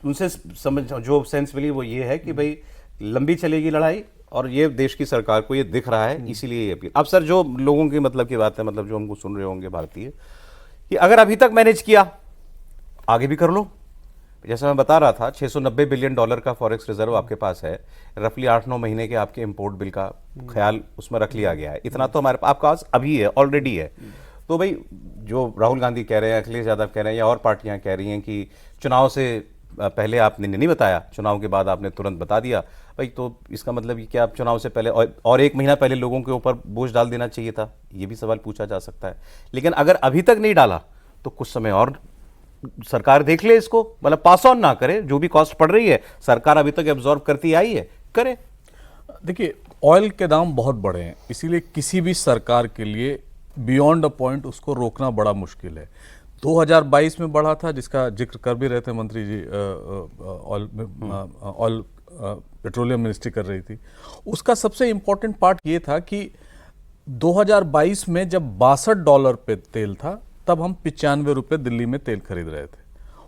उनसे समझ जो सेंस मिली वो ये है कि भाई लंबी चलेगी लड़ाई और ये देश की सरकार को ये दिख रहा है, इसीलिए ये अपील। अब सर जो लोगों की मतलब की बात है, मतलब जो हमको सुन रहे होंगे भारतीय, कि अगर अभी तक मैनेज किया आगे भी कर लो। जैसा मैं बता रहा था, $690 बिलियन का फॉरेक्स रिजर्व आपके पास है, रफली 8-9 महीने के आपके इंपोर्ट बिल का ख्याल उसमें रख लिया गया है। इतना तो हमारे आपके पास अभी है, ऑलरेडी है। तो भाई जो राहुल गांधी कह रहे हैं, अखिलेश यादव कह रहे हैं या और पार्टियां कह रही हैं कि चुनाव से पहले आपने नहीं बताया, चुनाव के बाद आपने तुरंत बता दिया, भाई तो इसका मतलब कि आप चुनाव से पहले और 1 महीना पहले लोगों के ऊपर बोझ डाल देना चाहिए था, ये भी सवाल पूछा जा सकता है। लेकिन अगर अभी तक नहीं डाला तो कुछ समय और सरकार देख ले इसको, मतलब पास ऑन ना करे, जो भी कॉस्ट पड़ रही है सरकार अभी तक एब्जॉर्ब करती आई है, करे। देखिए, ऑयल के दाम बहुत बढ़े हैं, इसीलिए किसी भी सरकार के लिए बियॉन्ड अ पॉइंट उसको रोकना बड़ा मुश्किल है। 2022 में बढ़ा था, जिसका जिक्र कर भी रहे थे मंत्री जी, ऑयल पेट्रोलियम मिनिस्ट्री कर रही थी। उसका सबसे इंपॉर्टेंट पार्ट ये था कि 2022 में जब $62 पे तेल था, तब हम 95 रुपये दिल्ली में तेल खरीद रहे थे।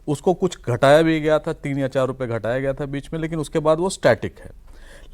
उसको कुछ घटाया भी गया था, 3 या 4 रुपये घटाया गया था बीच में, लेकिन उसके बाद वो स्टैटिक है।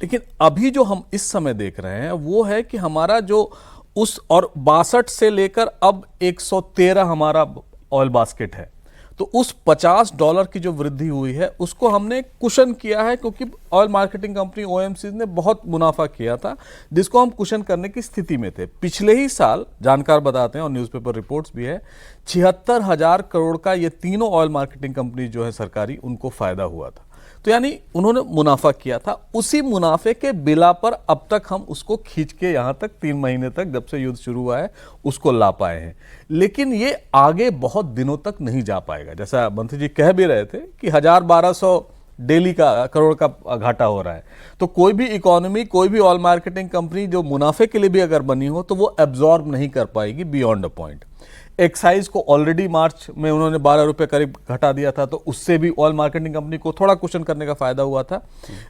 लेकिन अभी जो हम इस समय देख रहे हैं वो है कि हमारा जो उस और 62 से लेकर अब 113 हमारा ऑयल बास्केट है, तो उस $50 की जो वृद्धि हुई है उसको हमने कुशन किया है, क्योंकि ऑयल मार्केटिंग कंपनी OMCs ने बहुत मुनाफा किया था, जिसको हम कुशन करने की स्थिति में थे। पिछले ही साल जानकार बताते हैं और न्यूज़पेपर रिपोर्ट्स भी है, 76,000 करोड़ का ये तीनों ऑयल मार्केटिंग कंपनी जो है सरकारी, उनको फायदा हुआ था। तो यानी उन्होंने मुनाफा किया था, उसी मुनाफे के बिला पर अब तक हम उसको खींच के यहाँ तक 3 महीने तक, जब से युद्ध शुरू हुआ है, उसको ला पाए हैं। लेकिन ये आगे बहुत दिनों तक नहीं जा पाएगा। जैसा मंत्री जी कह भी रहे थे कि 1,000-1,200 डेली का करोड़ का घाटा हो रहा है, तो कोई भी इकोनॉमी, कोई भी ऑयल मार्केटिंग कंपनी जो मुनाफे के लिए भी अगर बनी हो तो वो एब्जॉर्ब नहीं कर पाएगी बियॉन्ड अ पॉइंट। एक्साइज को ऑलरेडी मार्च में उन्होंने 12 रुपये करीब घटा दिया था, तो उससे भी ऑयल मार्केटिंग कंपनी को थोड़ा कुशन करने का फायदा हुआ था।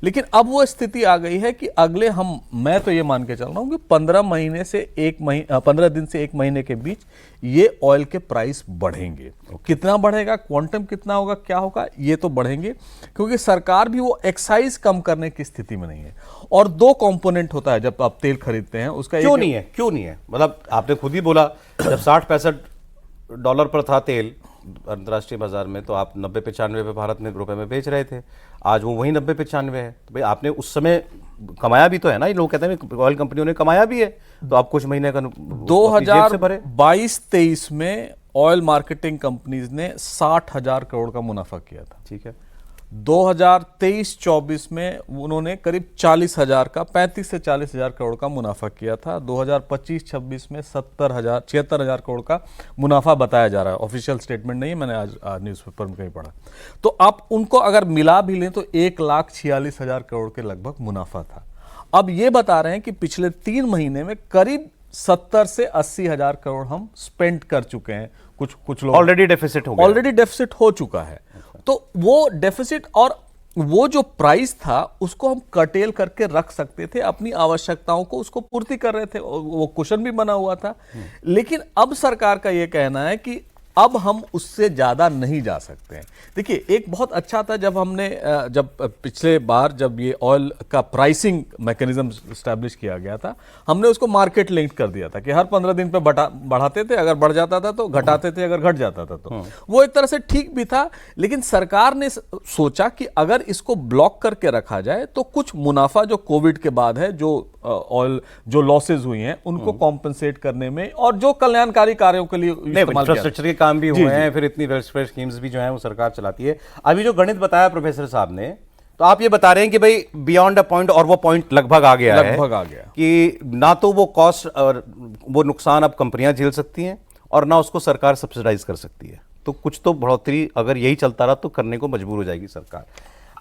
लेकिन अब वो स्थिति आ गई है कि अगले मैं तो ये मान के चल रहा हूँ कि 15 दिन से 1 महीने के बीच ये ऑयल के प्राइस बढ़ेंगे। कितना बढ़ेगा, क्वांटम कितना होगा, क्या होगा, ये तो बढ़ेंगे, क्योंकि सरकार भी वो एक्साइज कम करने की स्थिति में नहीं है। और 2 कंपोनेंट होता है जब आप तेल खरीदते हैं, उसका क्यों नहीं है, मतलब आपने खुद ही बोला जब $60-65 पर था तेल अंतर्राष्ट्रीय बाजार में, तो आप 90-95 पे भारत में रुपए में बेच रहे थे। आज वो वही 90-95 है, तो भाई आपने उस समय कमाया भी तो है ना। ये लोग कहते हैं ऑयल कंपनियों ने कमाया भी है, तो आप कुछ महीने का 2022-23 में ऑयल मार्केटिंग कंपनीज ने 60,000 करोड़ का मुनाफा किया था। ठीक है। 2023-24 में उन्होंने करीब 40,000 का, 35 से 40,000 करोड़ का मुनाफा किया था। 2025-26 में 76,000 करोड़ का मुनाफा बताया जा रहा है, ऑफिशियल स्टेटमेंट नहीं है, मैंने आज न्यूज़पेपर में कहीं पढ़ा। तो आप उनको अगर मिला भी लें तो 1,46,000 करोड़ के लगभग मुनाफा था। अब ये बता रहे हैं कि पिछले 3 महीने में करीब 70 से 80,000 करोड़ हम स्पेंड कर चुके हैं। कुछ लोग ऑलरेडी डेफिसिट हो चुका है। तो वो डेफिसिट और वो जो प्राइस था उसको हम कर्टेल करके रख सकते थे, अपनी आवश्यकताओं को उसको पूर्ति कर रहे थे, वो कुशन भी बना हुआ था। लेकिन अब सरकार का ये कहना है कि अब हम उससे ज़्यादा नहीं जा सकते हैं। देखिए, एक बहुत अच्छा था जब पिछले बार जब ये ऑयल का प्राइसिंग मैकेनिज्म स्टैब्लिश किया गया था, हमने उसको मार्केट लिंक कर दिया था कि हर 15 दिन पे बढ़ाते थे, अगर बढ़ जाता था तो घटाते थे, अगर घट जाता था तो वो एक तरह से ठीक भी था। लेकिन सरकार ने सोचा कि अगर इसको ब्लॉक करके रखा जाए तो कुछ मुनाफा जो कोविड के बाद है, जो ऑयल जो लॉसेज हुई हैं, उनको कॉम्पेंसेट करने में और जो कल्याणकारी कार्यों के लिए इंफ्रास्ट्रक्चर के काम भी हुए हैं, फिर इतनी वेलफेयर स्कीम्स भी जो हैं वो सरकार चलाती है। अभी जो गणित बताया प्रोफेसर साहब ने, तो आप ये बता रहे हैं कि भाई बियॉन्ड अ पॉइंट, और वो पॉइंट लगभग आ गया कि ना तो वो कॉस्ट और वो नुकसान अब कंपनियां झेल सकती हैं और ना उसको सरकार सब्सिडाइज कर सकती है। तो कुछ तो बढ़ोतरी अगर यही चलता रहा तो करने को मजबूर हो जाएगी सरकार।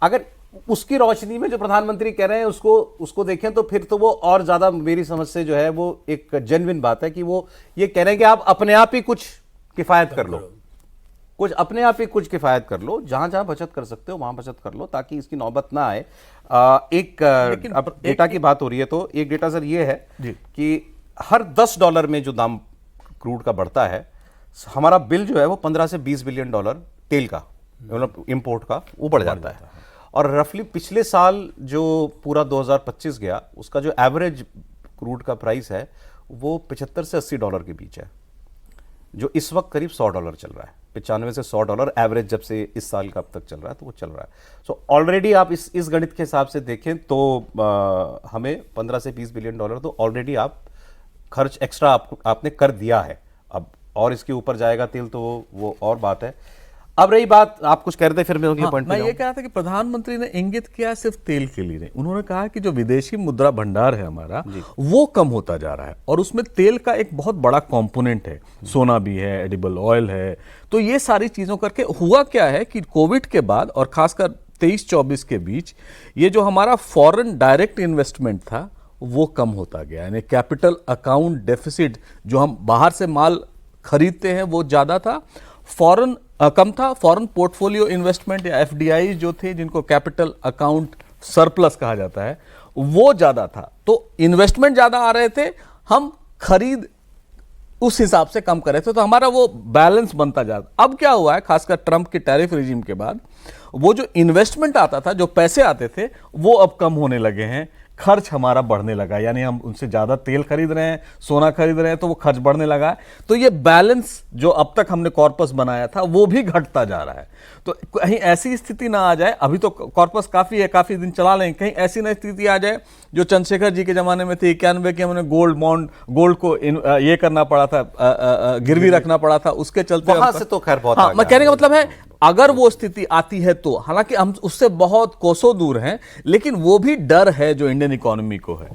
अगर उसकी रोशनी में जो प्रधानमंत्री कह रहे हैं उसको देखें तो फिर तो वो और ज्यादा मेरी समझ से जो है वो एक जेन्युइन बात है कि वो ये कह रहे हैं कि आप अपने आप ही कुछ किफायत कर लो, अपने आप ही कुछ किफायत कर लो, जहां जहां बचत कर सकते हो वहां बचत कर लो, ताकि इसकी नौबत ना आए। अब डेटा की बात हो रही है, तो एक डेटा सर ये है कि हर $10 में जो दाम क्रूड का बढ़ता है, हमारा बिल जो है वो $15 से $20 बिलियन तेल का मतलब इंपोर्ट का वो बढ़ जाता है। और रफली पिछले साल जो पूरा 2025 गया, उसका जो एवरेज क्रूड का प्राइस है वो 75 से $80 के बीच है, जो इस वक्त करीब $100 चल रहा है। 95 से $100 एवरेज जब से इस साल का अब तक चल रहा है, तो वो चल रहा है। सो ऑलरेडी आप इस गणित के हिसाब से देखें तो हमें 15 से $20 बिलियन तो ऑलरेडी आप खर्च एक्स्ट्रा आपने कर दिया है। अब और इसके ऊपर जाएगा तेल तो वो और बात है। अब रही बात, आप कुछ कह रहे थे, फिर मैं हाँ, पॉइंट मैं ये कह रहा था कि प्रधानमंत्री ने इंगित किया सिर्फ तेल के लिए नहीं, उन्होंने कहा कि जो विदेशी मुद्रा भंडार है हमारा वो कम होता जा रहा है और उसमें तेल का एक बहुत बड़ा कंपोनेंट है, सोना भी है, एडिबल ऑयल है। तो ये सारी चीजों करके हुआ क्या है कि कोविड के बाद और खासकर 23-24 के बीच ये जो हमारा फॉरेन डायरेक्ट इन्वेस्टमेंट था वो कम होता गया, यानी कैपिटल अकाउंट डेफिसिट, जो हम बाहर से माल खरीदते हैं वो ज्यादा था, फॉरेन कम था। फॉरेन पोर्टफोलियो इन्वेस्टमेंट या एफडीआई जो थे, जिनको कैपिटल अकाउंट सरप्लस कहा जाता है, वो ज्यादा था। तो इन्वेस्टमेंट ज्यादा आ रहे थे, हम खरीद उस हिसाब से कम कर रहे थे, तो हमारा वो बैलेंस बनता जाता। अब क्या हुआ है, खासकर ट्रंप के टैरिफ रिजीम के बाद, वो जो इन्वेस्टमेंट आता था, जो पैसे आते थे, वो अब कम होने लगे हैं, खर्च हमारा बढ़ने लगा, यानी हम उनसे ज्यादा तेल खरीद रहे हैं, सोना खरीद रहे हैं, तो वो खर्च बढ़ने लगा है। तो ये बैलेंस जो अब तक हमने कॉर्पस बनाया था वो भी घटता जा रहा है। तो कहीं ऐसी स्थिति ना आ जाए, अभी तो कॉर्पस काफी है, काफी दिन चला लेंगे, कहीं ऐसी ना स्थिति आ जाए जो चंद्रशेखर जी के जमाने में थी 91 के, हमने गोल्ड को ये करना पड़ा था, गिरवी रखना पड़ा था, उसके चलते वहां से तो खैर बहुत हाँ, मैं कहने का मतलब है अगर वो स्थिति आती है तो, हालांकि हम उससे बहुत कोसों दूर हैं, लेकिन वो भी डर है जो इंडियन इकोनॉमी को है।